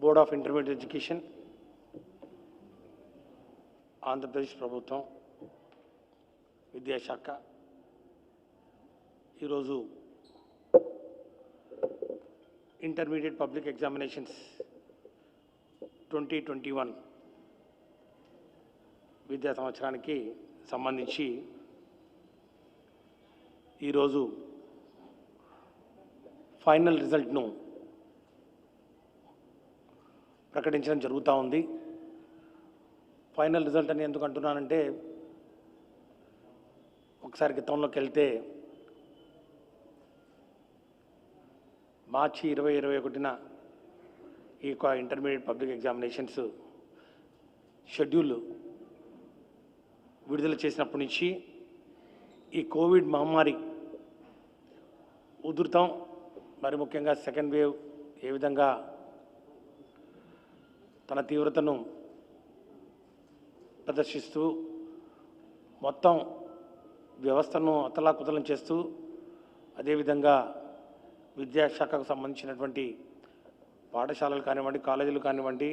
Board of intermediate education Andhra Pradesh ప్రభుత్వం విద్యాశాఖ ఈరోజు ఇంటర్మీడియట్ పబ్లిక్ ఎగ్జామినేషన్స్ 2021 విద్యా సంవత్సరానికి సంబంధించి ఈరోజు ఫైనల్ రిజల్ట్ను ప్రకటించడం జరుగుతూ ఉంది. ఫైనల్ రిజల్ట్ అని ఎందుకు అంటున్నానంటే, ఒకసారి గతంలోకి వెళ్తే మార్చి 2021న ఈ ఇంటర్మీడియట్ పబ్లిక్ ఎగ్జామినేషన్స్ షెడ్యూల్ విడుదల చేసినప్పటి నుంచి ఈ కోవిడ్ మహమ్మారి ఉధృతం, మరి ముఖ్యంగా సెకండ్ వేవ్ ఏ విధంగా తన తీవ్రతను ప్రదర్శిస్తూ మొత్తం వ్యవస్థను అతలాకుతలం చేస్తూ, అదేవిధంగా విద్యాశాఖకు సంబంధించినటువంటి పాఠశాలలు కానివ్వండి, కాలేజీలు కానివ్వండి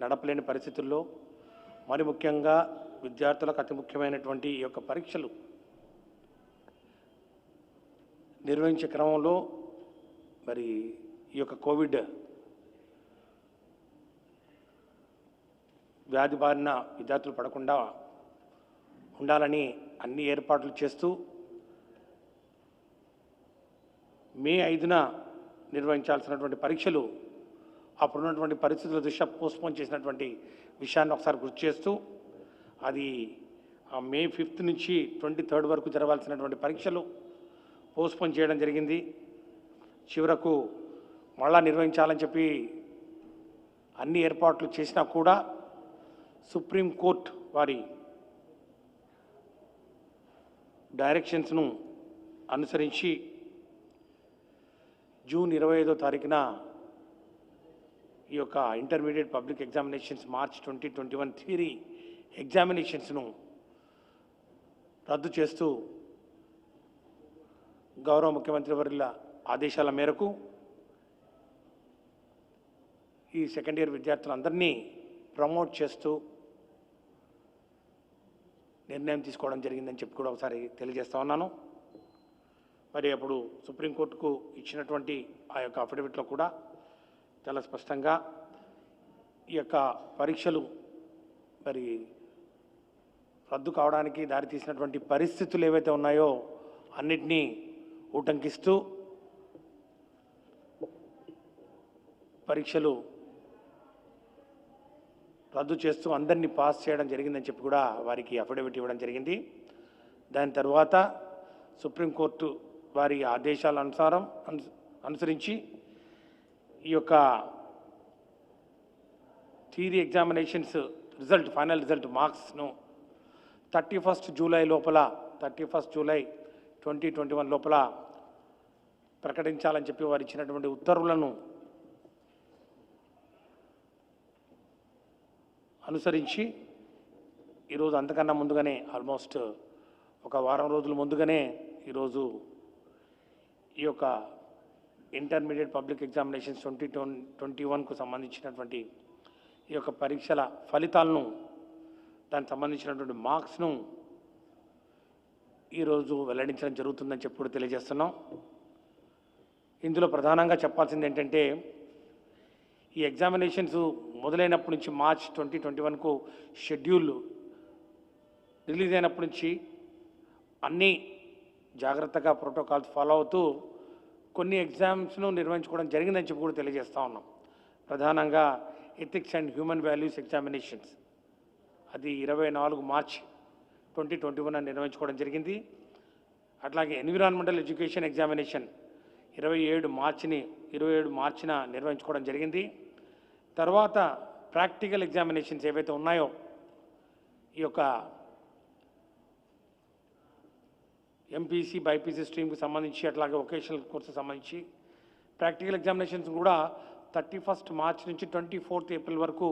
నడపలేని పరిస్థితుల్లో, మరి ముఖ్యంగా విద్యార్థులకు అతి ముఖ్యమైనటువంటి ఈ యొక్క పరీక్షలు నిర్వహించే క్రమంలో మరి ఈ యొక్క కోవిడ్ వ్యాధి బారిన విద్యార్థులు పడకుండా ఉండాలని అన్ని ఏర్పాట్లు చేస్తూ మే 5న నిర్వహించాల్సినటువంటి పరీక్షలు అప్పుడున్నటువంటి పరిస్థితుల దృష్ట్యా పోస్ట్పోన్ చేసినటువంటి విషయాన్ని ఒకసారి గుర్తు చేస్తూ, అది మే 5 నుంచి 23 వరకు జరగాల్సినటువంటి పరీక్షలు పోస్ట్పోన్ చేయడం జరిగింది. చివరకు మళ్ళా నిర్వహించాలని చెప్పి అన్ని ఏర్పాట్లు చేసినా కూడా సుప్రీంకోర్టు వారి డైరెక్షన్స్ను అనుసరించి జూన్ 25వ తారీఖున ఈ యొక్క intermediate public examinations march 2021 theory ఎగ్జామినేషన్స్ను రద్దు చేస్తూ గౌరవ ముఖ్యమంత్రి వర్యుల ఆదేశాల మేరకు ఈ సెకండ్ ఇయర్ విద్యార్థులందరినీ ప్రమోట్ చేస్తూ నిర్ణయం తీసుకోవడం జరిగిందని చెప్పి కూడా ఒకసారి తెలియజేస్తా ఉన్నాను. మరి అప్పుడు సుప్రీంకోర్టుకు ఇచ్చినటువంటి ఆ యొక్క అఫిడవిట్లో కూడా చాలా స్పష్టంగా ఈ యొక్క పరీక్షలు మరి రద్దు కావడానికి దారితీసినటువంటి పరిస్థితులు ఏవైతే ఉన్నాయో అన్నిటినీ ఉటంకిస్తూ పరీక్షలు రద్దు చేస్తూ అందరినీ పాస్ చేయడం జరిగిందని చెప్పి కూడా వారికి అఫిడవిట్ ఇవ్వడం జరిగింది. దాని తర్వాత సుప్రీంకోర్టు వారి ఆదేశాల అనుసరించి ఈ యొక్క theory examinations result, final result మార్క్స్ను 31 జూలై 2021 లోపల ప్రకటించాలని చెప్పి వారు ఇచ్చినటువంటి ఉత్తర్వులను అనుసరించి ఈరోజు అంతకన్నా ముందుగానే ఆల్మోస్ట్ ఒక వారం రోజుల ముందుగానే ఈరోజు ఈ యొక్క ఇంటర్మీడియట్ పబ్లిక్ ఎగ్జామినేషన్స్ 2021కు సంబంధించినటువంటి ఈ యొక్క పరీక్షల ఫలితాలను దానికి సంబంధించినటువంటి మార్క్స్ను ఈరోజు వెల్లడించడం జరుగుతుందని చెప్పి కూడా తెలియజేస్తున్నాం. ఇందులో ప్రధానంగా చెప్పాల్సింది ఏంటంటే ఈ ఎగ్జామినేషన్స్ మొదలైనప్పటి నుంచి మార్చ్ 2021కు షెడ్యూల్ రిలీజ్ అయినప్పటి నుంచి అన్నీ జాగ్రత్తగా ప్రోటోకాల్స్ ఫాలో అవుతూ కొన్ని ఎగ్జామ్స్ను నిర్వహించుకోవడం జరిగిందని చెప్పి కూడా తెలియజేస్తూ ఉన్నాం. ప్రధానంగా ethics and human values examinations అది 24 మార్చ్ 2021 నిర్వహించుకోవడం జరిగింది. అట్లాగే ఎన్విరాన్మెంటల్ ఎడ్యుకేషన్ ఎగ్జామినేషన్ 27 మార్చిన నిర్వహించుకోవడం జరిగింది. తర్వాత ప్రాక్టికల్ ఎగ్జామినేషన్స్ ఏవైతే ఉన్నాయో ఈ యొక్క ఎంపీసీ బైపీసీ స్ట్రీమ్కి సంబంధించి అట్లాగే వొకేషనల్ కోర్సు సంబంధించి ప్రాక్టికల్ ఎగ్జామినేషన్స్ కూడా 31 మార్చ్ నుంచి 24 ఏప్రిల్ వరకు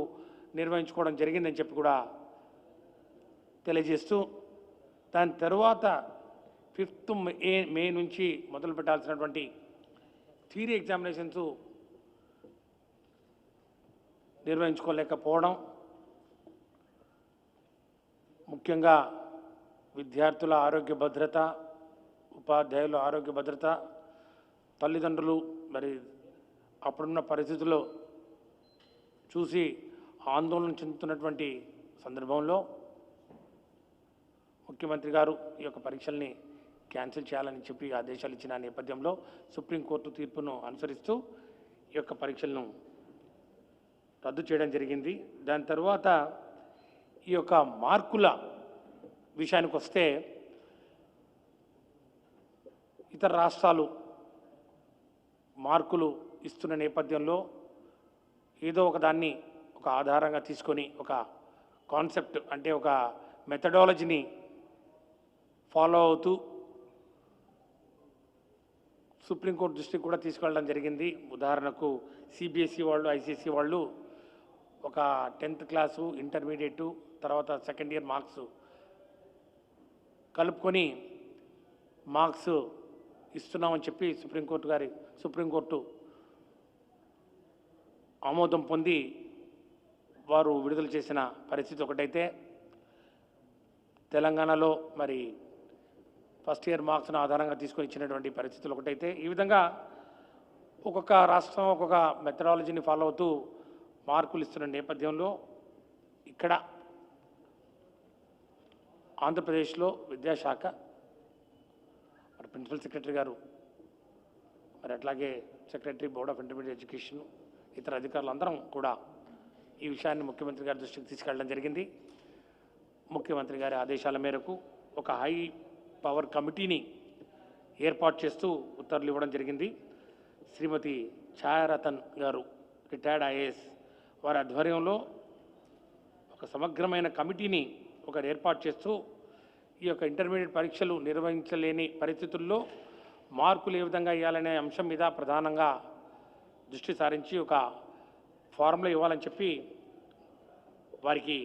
నిర్వహించుకోవడం జరిగిందని చెప్పి కూడా తెలియజేస్తూ దాని తర్వాత 5th మే నుంచి మొదలు పెట్టాల్సినటువంటి థియరీ ఎగ్జామినేషన్స్ నిర్వహించుకోలేకపోవడం, ముఖ్యంగా విద్యార్థుల ఆరోగ్య భద్రత, ఉపాధ్యాయుల ఆరోగ్య భద్రత, తల్లిదండ్రులు మరి అప్పుడున్న పరిస్థితుల్లో చూసి ఆందోళన చెందుతున్నటువంటి సందర్భంలో ముఖ్యమంత్రి గారు ఈ యొక్క పరీక్షల్ని క్యాన్సిల్ చేయాలని చెప్పి ఆదేశాలు ఇచ్చిన నేపథ్యంలో సుప్రీంకోర్టు తీర్పును అనుసరిస్తూ ఈ యొక్క పరీక్షలను రద్దు చేయడం జరిగింది. దాని తర్వాత ఈ యొక్క మార్కుల విషయానికి వస్తే ఇతర రాష్ట్రాలు మార్కులు ఇస్తున్న నేపథ్యంలో ఏదో ఒక దాన్ని ఒక ఆధారంగా తీసుకొని ఒక కాన్సెప్ట్ అంటే ఒక మెథడాలజీని ఫాలో అవుతూ సుప్రీంకోర్టు దృష్టికి కూడా తీసుకెళ్ళడం జరిగింది. ఉదాహరణకు సిబిఎస్ఈ వాళ్ళు, ఐసిఎస్ఈ వాళ్ళు ఒక 10th క్లాసు, ఇంటర్మీడియట్, తర్వాత సెకండ్ ఇయర్ మార్క్స్ కలుపుకొని మార్క్స్ ఇస్తున్నామని చెప్పి సుప్రీంకోర్టు ఆమోదం పొంది వారు విడుదల చేసిన పరిస్థితి ఒకటైతే, తెలంగాణలో మరి ఫస్ట్ ఇయర్ మార్క్స్ను ఆధారంగా తీసుకొని ఇచ్చినటువంటి పరిస్థితులు ఒకటైతే, ఈ విధంగా ఒక్కొక్క రాష్ట్రం ఒక్కొక్క మెథడాలజీని ఫాలో అవుతూ మార్కులు ఇస్తున్న నేపథ్యంలో ఇక్కడ ఆంధ్రప్రదేశ్లో విద్యాశాఖ మరి ప్రిన్సిపల్ సెక్రటరీ గారు మరి అట్లాగే secretary board of intermediate education ఇతర అధికారులు అందరం కూడా ఈ విషయాన్ని ముఖ్యమంత్రి గారి దృష్టికి తీసుకెళ్ళడం జరిగింది. ముఖ్యమంత్రి గారి ఆదేశాల మేరకు ఒక హై పవర్ కమిటీని ఏర్పాటు చేస్తూ ఉత్తర్వులు ఇవ్వడం జరిగింది. శ్రీమతి ఛాయారతన్ గారు, రిటైర్డ్ ఐఏఎస్, వారి ఆధ్వర్యంలో ఒక సమగ్రమైన కమిటీని ఏర్పాటు చేస్తూ ఈ యొక్క ఇంటర్మీడియట్ పరీక్షలు నిర్వహించలేని పరిస్థితుల్లో మార్కులు ఏ విధంగా ఇవ్వాలనే అంశం మీద ప్రధానంగా దృష్టి సారించి ఒక ఫార్ములా ఇవ్వాలని చెప్పి వారికి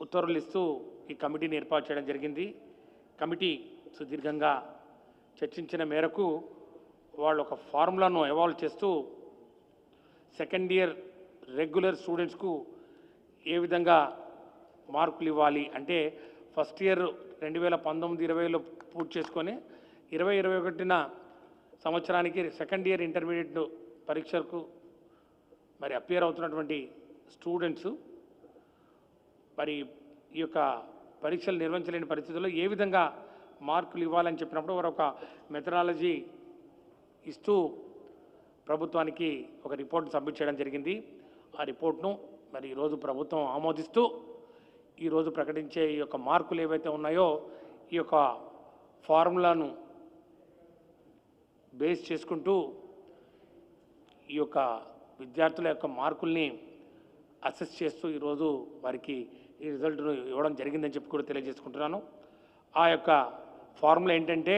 ఉత్తర్వులు ఇస్తూ ఈ కమిటీని ఏర్పాటు చేయడం జరిగింది. కమిటీ సుదీర్ఘంగా చర్చించిన మేరకు వాళ్ళు ఒక ఫార్ములాను ఎవాల్వ్ చేస్తూ సెకండ్ ఇయర్ రెగ్యులర్ స్టూడెంట్స్కు ఏ విధంగా మార్కులు ఇవ్వాలి అంటే ఫస్ట్ ఇయర్ 2019-20లో పూర్తి చేసుకొని 2021 సంవత్సరానికి సెకండ్ ఇయర్ ఇంటర్మీడియట్ పరీక్షకు మరి అపియర్ అవుతున్నటువంటి స్టూడెంట్స్ మరి ఈ యొక్క పరీక్షలు నిర్వహించలేని పరిస్థితుల్లో ఏ విధంగా మార్కులు ఇవ్వాలని చెప్పినప్పుడు వారు ఒక మెథడాలజీ ఇస్తూ ప్రభుత్వానికి ఒక రిపోర్ట్ సబ్మిట్ చేయడం జరిగింది. ఆ రిపోర్ట్ను మరి ఈరోజు ప్రభుత్వం ఆమోదిస్తూ ఈరోజు ప్రకటించే ఈ యొక్క మార్కులు ఏవైతే ఉన్నాయో ఈ యొక్క ఫార్ములాను బేస్ చేసుకుంటూ ఈ యొక్క విద్యార్థుల యొక్క మార్కుల్ని అసెస్ చేస్తూ ఈరోజు వారికి ఈ రిజల్ట్ను ఇవ్వడం జరిగిందని చెప్పి కూడా తెలియజేసుకుంటున్నాను. ఆ యొక్క ఫార్ములా ఏంటంటే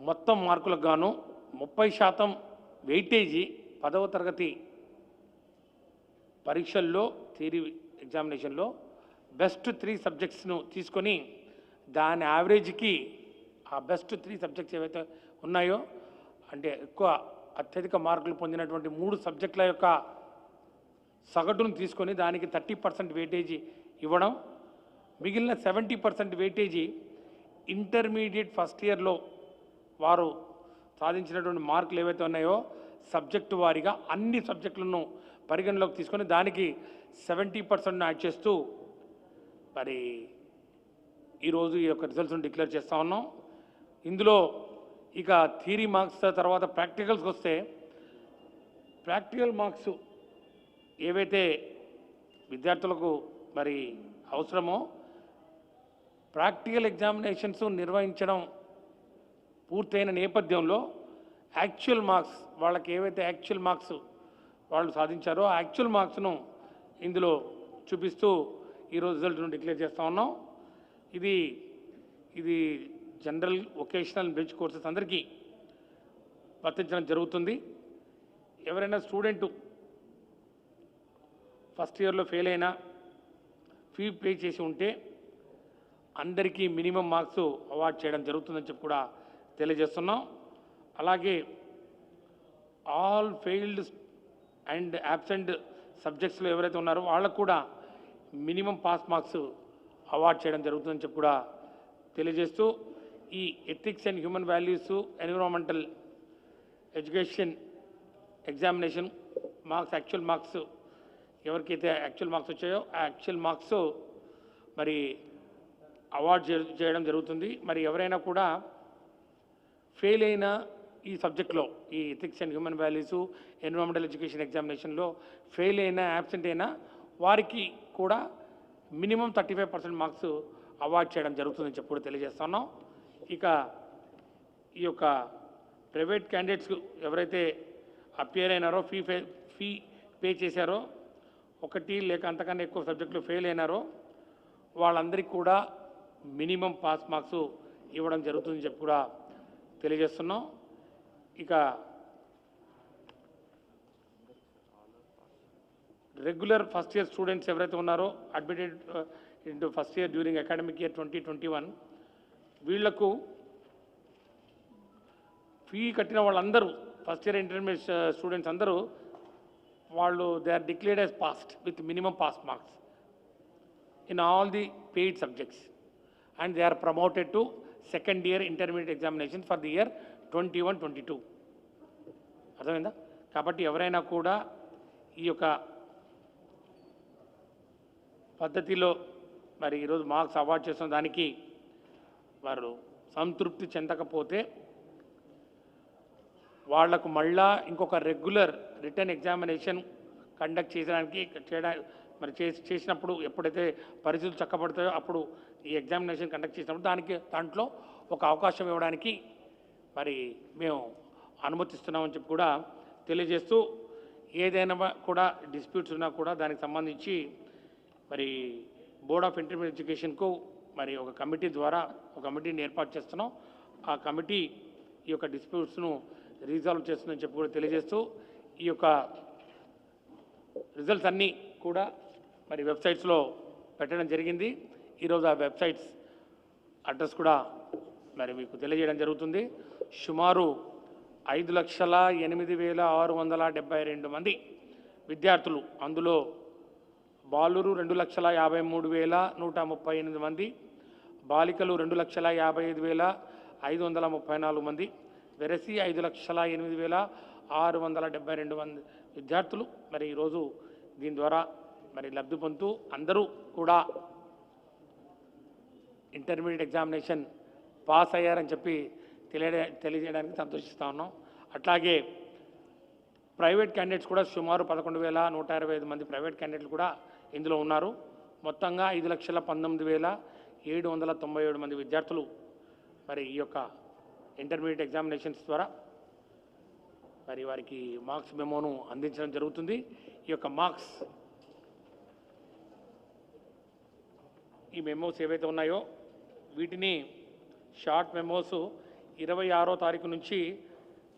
మొత్తం మార్కులకు గాను 30% వెయిటేజీ 10వ తరగతి పరీక్షల్లో థియరీ ఎగ్జామినేషన్లో బెస్ట్ 3 సబ్జెక్ట్స్ను తీసుకొని దాని యావరేజ్కి ఆ బెస్ట్ 3 సబ్జెక్ట్స్ ఏవైతే ఉన్నాయో అంటే ఎక్కువ అత్యధిక మార్కులు పొందినటువంటి 3 సబ్జెక్టుల యొక్క సగటును తీసుకొని దానికి 30% వెయిటేజీ ఇవ్వడం, మిగిలిన 70% వెయిటేజీ ఇంటర్మీడియట్ ఫస్ట్ ఇయర్లో వారు సాధించినటువంటి మార్కులు ఏవైతే ఉన్నాయో సబ్జెక్టు వారీగా అన్ని సబ్జెక్టులను పరిగణలోకి తీసుకొని దానికి 70% యాడ్ చేస్తూ మరి ఈరోజు ఈ యొక్క రిజల్ట్స్ను డిక్లేర్ చేస్తూ ఉన్నాం. ఇందులో ఇక థియరీ మార్క్స్ తర్వాత ప్రాక్టికల్స్కి వస్తే ప్రాక్టికల్ మార్క్స్ ఏవైతే విద్యార్థులకు మరి అవసరమో ప్రాక్టికల్ ఎగ్జామినేషన్స్ నిర్వహించడం పూర్తయిన నేపథ్యంలో యాక్చువల్ మార్క్స్ వాళ్ళకి ఏవైతే యాక్చువల్ మార్క్స్ వాళ్ళు సాధించారో ఆ యాక్చువల్ మార్క్స్ను ఇందులో చూపిస్తూ ఈరోజు రిజల్ట్ను డిక్లేర్ చేస్తూ ఉన్నాం. ఇది జనరల్ వొకేషనల్ బ్రిడ్జ్ కోర్సెస్ అందరికీ వర్తించడం జరుగుతుంది. ఎవరైనా స్టూడెంటు ఫస్ట్ ఇయర్లో ఫెయిల్ అయినా ఫీ పే చేసి ఉంటే అందరికీ మినిమం మార్క్స్ అవార్డ్ చేయడం జరుగుతుందని చెప్పి కూడా తెలియజేస్తున్నాం. అలాగే ఆల్ ఫెయిల్డ్ అండ్ యాబ్సెంట్ సబ్జెక్ట్స్లో ఎవరైతే ఉన్నారో వాళ్ళకు కూడా మినిమం పాస్ మార్క్స్ అవార్డ్ చేయడం జరుగుతుందని చెప్పి కూడా తెలియజేస్తూ ఈ ethics and human values environmental education examination marks actual marks ఎవరికైతే యాక్చువల్ మార్క్స్ వచ్చాయో ఆ యాక్చువల్ మార్క్స్ మరి అవార్డ్ చేయడం జరుగుతుంది. మరి ఎవరైనా కూడా ఫెయిల్ అయిన ఈ సబ్జెక్ట్లో ఈ ethics and human values environmental education ఎగ్జామినేషన్లో ఫెయిల్ అయినా యాబ్సెంట్ అయినా వారికి కూడా మినిమం 35% మార్క్స్ అవార్డ్ చేయడం జరుగుతుందని చెప్పి కూడా తెలియజేస్తున్నాం. ఇక ఈ యొక్క ప్రైవేట్ క్యాండిడేట్స్ ఎవరైతే అపియర్ అయినారో ఫీ పే చేశారో ఒకటి లేక అంతకన్నా ఎక్కువ సబ్జెక్టులు ఫెయిల్ అయినారో వాళ్ళందరికీ కూడా మినిమం పాస్ మార్క్స్ ఇవ్వడం జరుగుతుందని చెప్పి కూడా తెలియజేస్తున్నాం. ఇక రెగ్యులర్ ఫస్ట్ ఇయర్ స్టూడెంట్స్ ఎవరైతే ఉన్నారో admitted into first year during academic year 2021 వీళ్లకు ఫీ కట్టిన వాళ్ళందరూ ఫస్ట్ ఇయర్ ఇంటర్మీడియట్ స్టూడెంట్స్ అందరూ వాళ్ళు they are declared as passed with minimum pass marks in all the paid subjects and they are promoted to second year intermediate examination for the year 21-22. అర్థమైందా? కాబట్టి ఎవరైనా కూడా ఈ యొక్క పద్ధతిలో మరి ఈరోజు మార్క్స్ అవార్డ్ చేస్తున్న దానికి వారు సంతృప్తి చెందకపోతే వాళ్లకు మళ్ళా ఇంకొక రెగ్యులర్ రిటర్న్ ఎగ్జామినేషన్ కండక్ట్ చేసినప్పుడు ఎప్పుడైతే పరిస్థితులు చక్కబడతాయో అప్పుడు ఈ ఎగ్జామినేషన్ కండక్ట్ చేసినప్పుడు దాంట్లో ఒక అవకాశం ఇవ్వడానికి మరి మేము అనుమతిస్తున్నామని చెప్పి కూడా తెలియజేస్తూ ఏదైనా కూడా డిస్ప్యూట్స్ ఉన్నా కూడా దానికి సంబంధించి మరి బోర్డ్ ఆఫ్ ఇంటర్మీడియట్ ఎడ్యుకేషన్కు మరి ఒక కమిటీ ద్వారా ఒక కమిటీని ఏర్పాటు చేస్తున్నాం. ఆ కమిటీ ఈ యొక్క డిస్ప్యూట్స్ను రీసాల్వ్ చేస్తుందని చెప్పి కూడా తెలియజేస్తూ ఈ యొక్క రిజల్ట్స్ అన్నీ కూడా మరి వెబ్సైట్స్లో పెట్టడం జరిగింది. ఈరోజు ఆ వెబ్సైట్స్ అడ్రస్ కూడా మరి మీకు తెలియజేయడం జరుగుతుంది. సుమారు 5,08,672 మంది విద్యార్థులు, అందులో బాలురు 2,53,138 మంది, బాలికలు 2,55,534 మంది, వెరసి 5,08,672 మంది విద్యార్థులు మరి ఈరోజు దీని ద్వారా మరి లబ్ధి పొందుతూ అందరూ కూడా ఇంటర్మీడియట్ ఎగ్జామినేషన్ పాస్ అయ్యారని చెప్పి తెలియజేయడానికి సంతోషిస్తూ ఉన్నాం. అట్లాగే ప్రైవేట్ క్యాండిడేట్స్ కూడా సుమారు 11,125 మంది ప్రైవేట్ క్యాండిడేట్లు కూడా ఇందులో ఉన్నారు. మొత్తంగా 5,19,797 మంది విద్యార్థులు మరి ఈ యొక్క ఇంటర్మీడియట్ ఎగ్జామినేషన్స్ ద్వారా మరి వారికి మార్క్స్ మెమోను అందించడం జరుగుతుంది. ఈ యొక్క మార్క్స్ ఈ మెమోస్ ఏవైతే ఉన్నాయో వీటిని షార్ట్ మెమోస్ 26వ తారీఖు నుంచి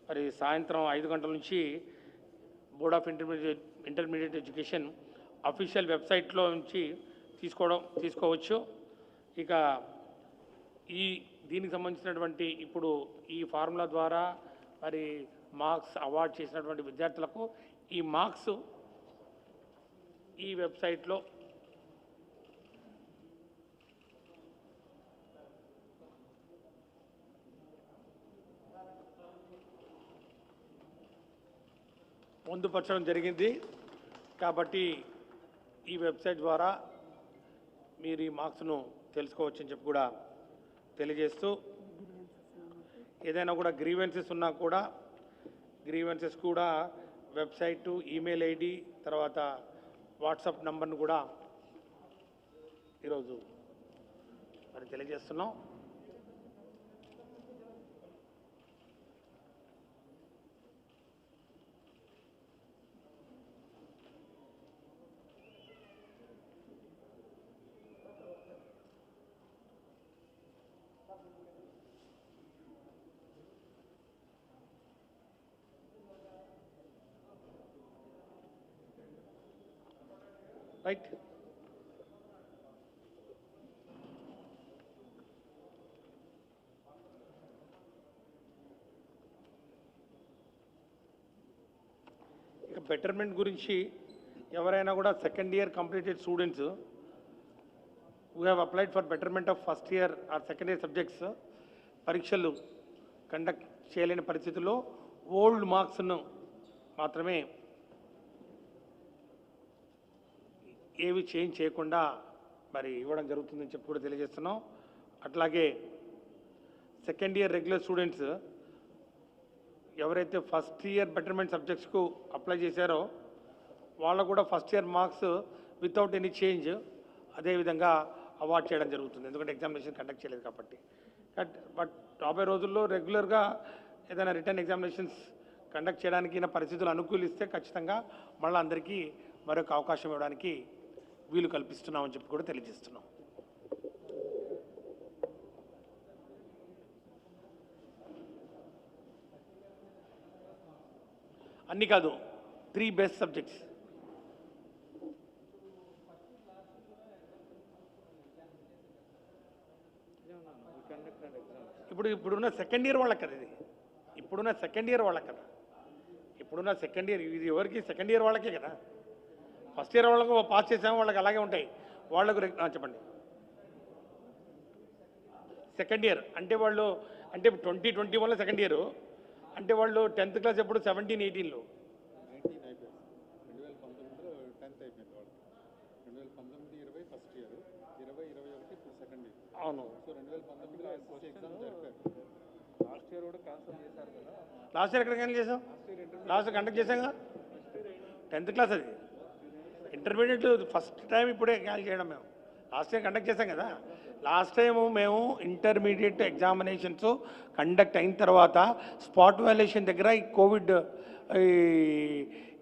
మరి సాయంత్రం 5 గంటల నుంచి board of intermediate education official వెబ్సైట్లో నుంచి తీసుకోవచ్చు. ఇక దీనికి సంబంధించినటువంటి ఇప్పుడు ఈ ఫార్ములా ద్వారా మరి మార్క్స్ అవార్డ్ చేసినటువంటి విద్యార్థులకు ఈ మార్క్స్ ఈ వెబ్సైట్లో పొందుపరచడం జరిగింది. కాబట్టి ఈ వెబ్సైట్ ద్వారా మీరు ఈ మార్క్స్ను తెలుసుకోవచ్చని చెప్పి కూడా తెలియజేస్తూ, ఏదైనా కూడా గ్రీవెన్సెస్ ఉన్నా కూడా గ్రీవెన్సెస్ కూడా వెబ్సైటు, ఈమెయిల్ ఐడి, తర్వాత వాట్సాప్ నంబర్ను కూడా ఈరోజు మరి తెలియజేస్తున్నాం. రైట్. ఇక బెటర్మెంట్ గురించి ఎవరైనా కూడా second year completed students who have applied for betterment of first year or second year subjects పరీక్షలు కండక్ట్ చేయలేని పరిస్థితుల్లో ఓల్డ్ మార్క్స్ను మాత్రమే ఏవి చేంజ్ చేయకుండా మరి ఇవ్వడం జరుగుతుందని చెప్పి కూడా తెలియజేస్తున్నాం. అట్లాగే సెకండ్ ఇయర్ రెగ్యులర్ స్టూడెంట్స్ ఎవరైతే ఫస్ట్ ఇయర్ బెటర్మెంట్ సబ్జెక్ట్స్కు అప్లై చేశారో వాళ్ళకు కూడా first year marks without any change అదేవిధంగా అవార్డ్ చేయడం జరుగుతుంది. ఎందుకంటే ఎగ్జామినేషన్ కండక్ట్ చేయలేదు కాబట్టి. బట్ రాబోయే రోజుల్లో రెగ్యులర్గా ఏదైనా రిటర్న్ ఎగ్జామినేషన్స్ కండక్ట్ చేయడానికి పరిస్థితులు అనుకూలిస్తే ఖచ్చితంగా మళ్ళీ అందరికీ మరొక అవకాశం ఇవ్వడానికి వీలు కల్పిస్తున్నామని చెప్పి కూడా తెలియజేస్తున్నాం. అన్నీ కాదు, 3 బెస్ట్ సబ్జెక్ట్స్. ఇప్పుడున్న సెకండ్ ఇయర్ వాళ్ళకి కదా, ఇది ఇప్పుడున్న సెకండ్ ఇయర్ వాళ్ళకి కదా, ఇప్పుడున్న సెకండ్ ఇయర్ ఇది ఎవరికి సెకండ్ ఇయర్ వాళ్ళకే కదా. ఫస్ట్ ఇయర్ వాళ్ళకు పాస్ చేసాము, వాళ్ళకి అలాగే ఉంటాయి. వాళ్ళకు చెప్పండి. సెకండ్ ఇయర్ అంటే వాళ్ళు అంటే 2021లో సెకండ్ ఇయర్ అంటే వాళ్ళు 10th క్లాస్ ఎప్పుడు 17, 18లో అవును. లాస్ట్ ఇయర్ ఎక్కడ క్యాన్సిల్ చేసాం? లాస్ట్ కండక్ట్ చేసాంగా 10th క్లాస్. అది ఇంటర్మీడియట్ ఫస్ట్ టైం ఇప్పుడే క్యాన్సిల్ చేయడం. మేము లాస్ట్ టైం కండక్ట్ చేసాం కదా. లాస్ట్ టైము మేము ఇంటర్మీడియట్ ఎగ్జామినేషన్స్ కండక్ట్ అయిన తర్వాత స్పాట్ వాల్యుయేషన్ దగ్గర ఈ కోవిడ్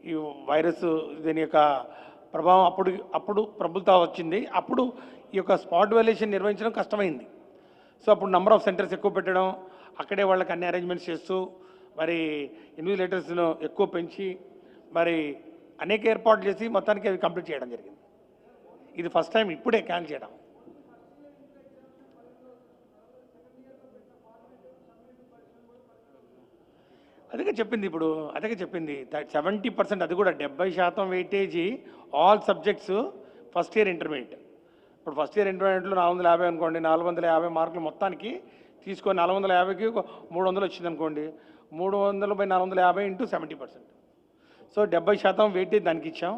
ఈ వైరస్ దీని యొక్క ప్రభావం అప్పుడు ప్రబుల్తా వచ్చింది. అప్పుడు ఈ యొక్క స్పాట్ వాల్యుయేషన్ నిర్వహించడం కష్టమైంది. సో అప్పుడు నెంబర్ ఆఫ్ సెంటర్స్ ఎక్కువ పెట్టడం, అక్కడే వాళ్ళకి అన్ని అరేంజ్మెంట్స్ చేస్తూ మరి ఇన్విజిలేటర్స్ను ఎక్కువ పెంచి మరి అనేక ఏర్పాట్లు చేసి మొత్తానికి అవి కంప్లీట్ చేయడం జరిగింది. ఇది ఫస్ట్ టైం ఇప్పుడే క్యాన్సిల్ చేయడం. అదే చెప్పింది 70%, అది కూడా 70% weightage all subjects first year intermediate. ఇప్పుడు ఫస్ట్ ఇయర్ ఇంటర్మీడియట్లో 450 అనుకోండి, 450 మార్కులు మొత్తానికి తీసుకొని 450కి 300 వచ్చింది అనుకోండి, 300/450 ఇంటూ 70%. సో 70% వెయిటేజ్ దానికి ఇచ్చాం.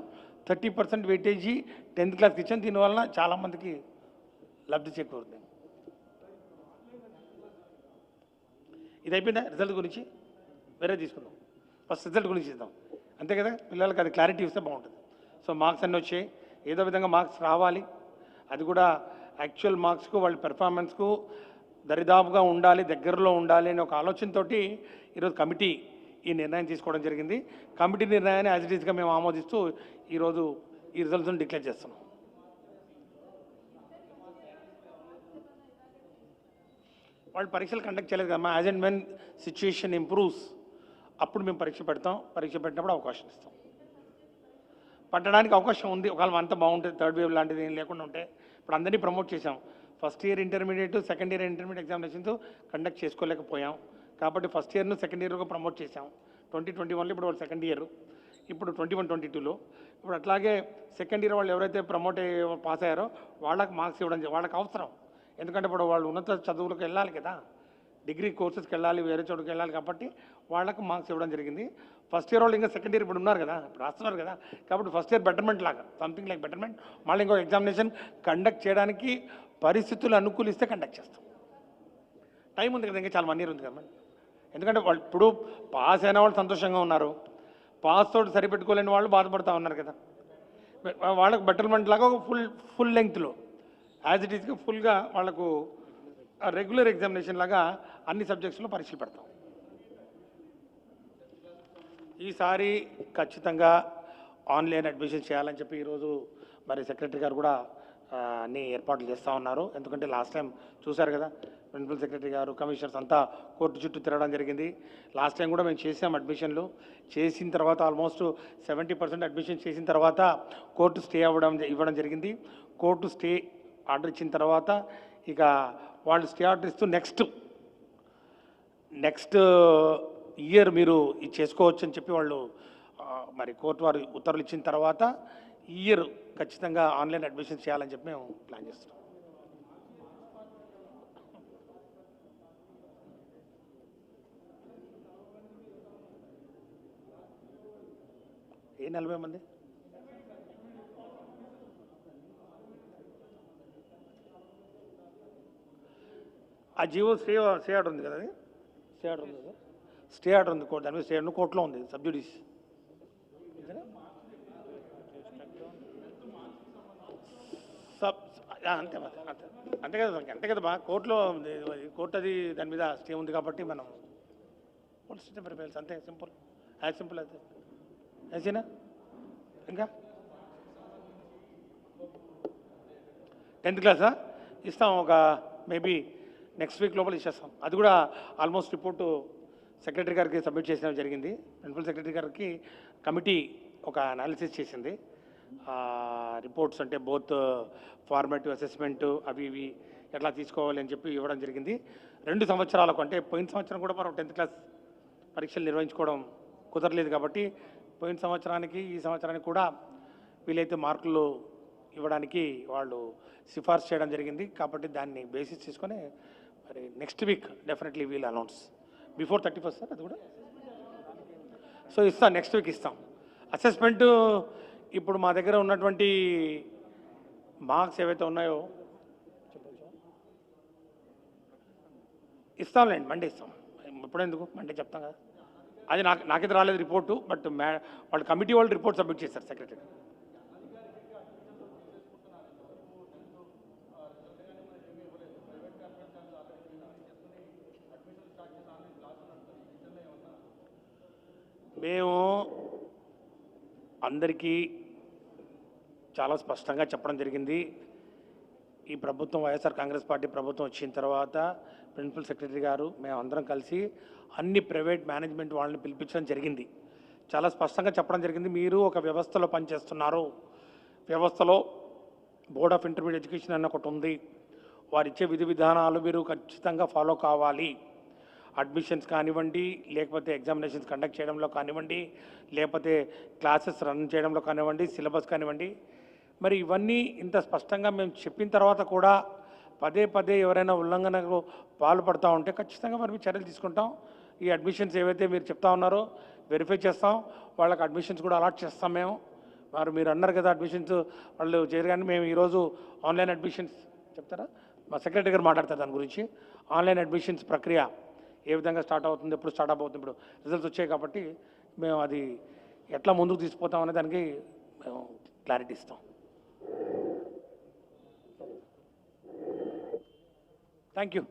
30% వెయిటేజీ 10th క్లాస్కి ఇచ్చాం. దీనివల్ల చాలామందికి లబ్ధి చేకూరుతుంది. ఇది అయిపోయిందా? రిజల్ట్ గురించి వేరే తీసుకుందాం. ఫస్ట్ రిజల్ట్ గురించి ఇద్దాం, అంతే కదా. పిల్లలకి అది క్లారిటీ ఇస్తే బాగుంటుంది. సో మార్క్స్ అన్నీ వచ్చాయి, ఏదో విధంగా మార్క్స్ రావాలి. అది కూడా యాక్చువల్ మార్క్స్కు వాళ్ళ పెర్ఫార్మెన్స్కు దరిదాపుగా ఉండాలి, దగ్గరలో ఉండాలి అనే ఒక ఆలోచనతో ఈరోజు కమిటీ ఈ నిర్ణయం తీసుకోవడం జరిగింది. కమిటీ నిర్ణయాన్ని యాజ్ ఇట్ ఈస్గా మేము ఆమోదిస్తూ ఈరోజు ఈ రిజల్ట్స్ని డిక్లేర్ చేస్తున్నాం. వాళ్ళు పరీక్షలు కండక్ట్ చేయలేదు కదమ్మా. As and when situation improves అప్పుడు మేము పరీక్ష పెడతాం. పరీక్ష పెట్టినప్పుడు అవకాశం ఇస్తాం. పట్టడానికి అవకాశం ఉంది. ఒకవేళ అంతా బాగుంటుంది, థర్డ్ వేవ్ లాంటిది ఏం లేకుండా ఉంటే. ఇప్పుడు అందరినీ ప్రమోట్ చేసాం. First year intermediate, second year intermediate examinations conduct చేసుకోలేకపోయాం కాబట్టి ఫస్ట్ ఇయర్ను సెకండ్ ఇయర్గా ప్రమోట్ చేసాం. 2021లో ఇప్పుడు వాళ్ళు సెకండ్ ఇయర్, ఇప్పుడు 21-22లో. ఇప్పుడు అట్లాగే సెకండ్ ఇయర్ వాళ్ళు ఎవరైతే ప్రమోట్ పాస్ అయ్యారో వాళ్ళకి మార్క్స్ ఇవ్వడం వాళ్ళకి అవసరం. ఎందుకంటే ఇప్పుడు వాళ్ళు ఉన్నత చదువులకు వెళ్ళాలి కదా, డిగ్రీ కోర్సెస్కి వెళ్ళాలి, వేరే చోటుకి వెళ్ళాలి కాబట్టి వాళ్ళకు మార్క్స్ ఇవ్వడం జరిగింది. ఫస్ట్ ఇయర్ వాళ్ళు ఇంకా సెకండ్ ఇయర్ ఇప్పుడు ఉన్నారు కదా, ఇప్పుడు రాస్తున్నారు కదా, కాబట్టి ఫస్ట్ ఇయర్ బెటర్మెంట్ లాగా, సంథింగ్ లైక్ బెటర్మెంట్. మళ్ళీ ఇంకో ఎగ్జామినేషన్ కండక్ట్ చేయడానికి పరిస్థితులు అనుకూలిస్తే కండక్ట్ చేస్తాం. టైం ఉంది కదా, ఇంకా చాలా 1 ఇయర్ ఉంది కదా. ఎందుకంటే వాళ్ళు ఇప్పుడు పాస్ అయిన వాళ్ళు సంతోషంగా ఉన్నారు, పాస్ తోటి సరిపెట్టుకోలేని వాళ్ళు బాధపడుతూ ఉన్నారు కదా. వాళ్ళకు బెటర్మెంట్ లాగా ఒక ఫుల్ లెంగ్త్లో యాజ్ ఇట్ ఈస్గా ఫుల్గా వాళ్ళకు రెగ్యులర్ ఎగ్జామినేషన్ లాగా అన్ని సబ్జెక్ట్స్లో పరీక్షలు పెడతాం. ఈసారి ఖచ్చితంగా ఆన్లైన్ అడ్మిషన్ చేయాలని చెప్పి ఈరోజు మరి సెక్రటరీ గారు కూడా అన్ని ఏర్పాట్లు చేస్తూ ఉన్నారు. ఎందుకంటే లాస్ట్ టైం చూశారు కదా, ప్రిన్సిపల్ సెక్రటరీ గారు, కమిషనర్స్ అంతా కోర్టు చుట్టూ తిరగడం జరిగింది. లాస్ట్ టైం కూడా మేము చేసాం అడ్మిషన్లు. చేసిన తర్వాత ఆల్మోస్ట్ 70% అడ్మిషన్ చేసిన తర్వాత కోర్టు స్టే ఇవ్వడం జరిగింది. కోర్టు స్టే ఆర్డర్ ఇచ్చిన తర్వాత ఇక వాళ్ళు స్టే ఆర్డర్ ఇస్తూ నెక్స్ట్ ఇయర్ మీరు ఇది చేసుకోవచ్చు అని చెప్పి వాళ్ళు మరి కోర్టు వారు ఉత్తర్వులు ఇచ్చిన తర్వాత ఈ ఇయర్ ఖచ్చితంగా ఆన్లైన్ అడ్మిషన్ చేయాలని చెప్పి మేము ప్లాన్ చేస్తున్నాం. ఏ 40 మంది? ఆ జీవో స్టే ఆర్డర్ ఉంది కదా, అది స్టే ఆర్డర్ ఉంది కదా, స్టే ఆర్డర్ ఉంది కోర్టు, దాని మీద స్టే ఆర్డర్ కోర్టులో ఉంది, సబ్జుడిస్. అంతే కదా బా, కోర్టు అది దాని మీద స్టే ఉంది కాబట్టి మనం కోర్టు స్టే ప్రిపేర్స్ అంతే, సింపుల్, యాజ్ సింపుల్ అయితే యాజీనా. ఇంకా 10th క్లాసా ఇస్తాం, ఒక మేబీ నెక్స్ట్ వీక్ లోపల ఇచ్చేస్తాం. అది కూడా ఆల్మోస్ట్ రిపోర్టు సెక్రటరీ గారికి సబ్మిట్ చేసిన జరిగింది. ప్రిన్సిపల్ సెక్రటరీ గారికి కమిటీ ఒక అనాలిసిస్ చేసింది. రిపోర్ట్స్ అంటే బోత్ ఫార్మేటివ్ అసెస్మెంటు అవి ఇవి ఎట్లా తీసుకోవాలి అని చెప్పి ఇవ్వడం జరిగింది. 2 సంవత్సరాలకు, అంటే పోయిన సంవత్సరం కూడా మనం 10th క్లాస్ పరీక్షలు నిర్వహించుకోవడం కుదరలేదు కాబట్టి పోయిన సంవత్సరానికి ఈ సంవత్సరానికి కూడా వీలైతే మార్కులు ఇవ్వడానికి వాళ్ళు సిఫార్సు చేయడం జరిగింది. కాబట్టి దాన్ని బేసిస్ తీసుకొని మరి next week definitely wheel announce before 31st sir, అది కూడా. సో ఇస్తాం, నెక్స్ట్ వీక్ ఇస్తాం. అసెస్మెంట్ ఇప్పుడు మా దగ్గర ఉన్నటువంటి మార్క్స్ ఏవైతే ఉన్నాయో ఇస్తాంలేండి, మండే ఇస్తాం. ఇప్పుడెందుకు, మండే చెప్తాం కదా. అది నాకైతే రాలేదు రిపోర్టు, బట్ వాళ్ళు కమిటీ వాళ్ళు రిపోర్ట్ సబ్మిట్ చేశారు సెక్రటరీ. మేము అందరికీ చాలా స్పష్టంగా చెప్పడం జరిగింది. ఈ ప్రభుత్వం, వైఎస్ఆర్ కాంగ్రెస్ పార్టీ ప్రభుత్వం వచ్చిన తర్వాత ప్రిన్సిపల్ సెక్రటరీ గారు మేము అందరం కలిసి అన్ని ప్రైవేట్ మేనేజ్మెంట్ వాళ్ళని పిలిపించడం జరిగింది. చాలా స్పష్టంగా చెప్పడం జరిగింది, మీరు ఒక వ్యవస్థలో పనిచేస్తున్నారు, వ్యవస్థలో బోర్డ్ ఆఫ్ ఇంటర్మీడియట్ ఎడ్యుకేషన్ అన్న ఒకటి ఉంది, వారు ఇచ్చే విధి విధానాలు మీరు ఖచ్చితంగా ఫాలో కావాలి. అడ్మిషన్స్ కానివ్వండి, లేకపోతే ఎగ్జామినేషన్స్ కండక్ట్ చేయడంలో కానివ్వండి, లేకపోతే క్లాసెస్ రన్ చేయడంలో కానివ్వండి, సిలబస్ కానివ్వండి. మరి ఇవన్నీ ఇంత స్పష్టంగా మేము చెప్పిన తర్వాత కూడా పదే ఎవరైనా ఉల్లంఘనకు పాల్పడుతూ ఉంటే ఖచ్చితంగా మరి చర్యలు తీసుకుంటాం. ఈ అడ్మిషన్స్ ఏవైతే మీరు చెప్తా ఉన్నారో వెరిఫై చేస్తాం, వాళ్ళకి అడ్మిషన్స్ కూడా అలాట్ చేస్తాం మేము. మీరు అన్నారు కదా అడ్మిషన్స్ వాళ్ళు చేయగానే మేము ఈరోజు ఆన్లైన్ అడ్మిషన్స్ చెప్తారా, మా సెక్రటరీ గారు మాట్లాడతారు దాని గురించి. ఆన్లైన్ అడ్మిషన్స్ ప్రక్రియ ఏ విధంగా స్టార్ట్ అవుతుంది, ఎప్పుడు స్టార్ట్ అవుతుంది, ఇప్పుడు రిజల్ట్స్ వచ్చాయి కాబట్టి మేము అది ఎట్లా ముందుకు తీసుకుపోతాం అనే దానికి మేము క్లారిటీ ఇస్తాం. Thank you.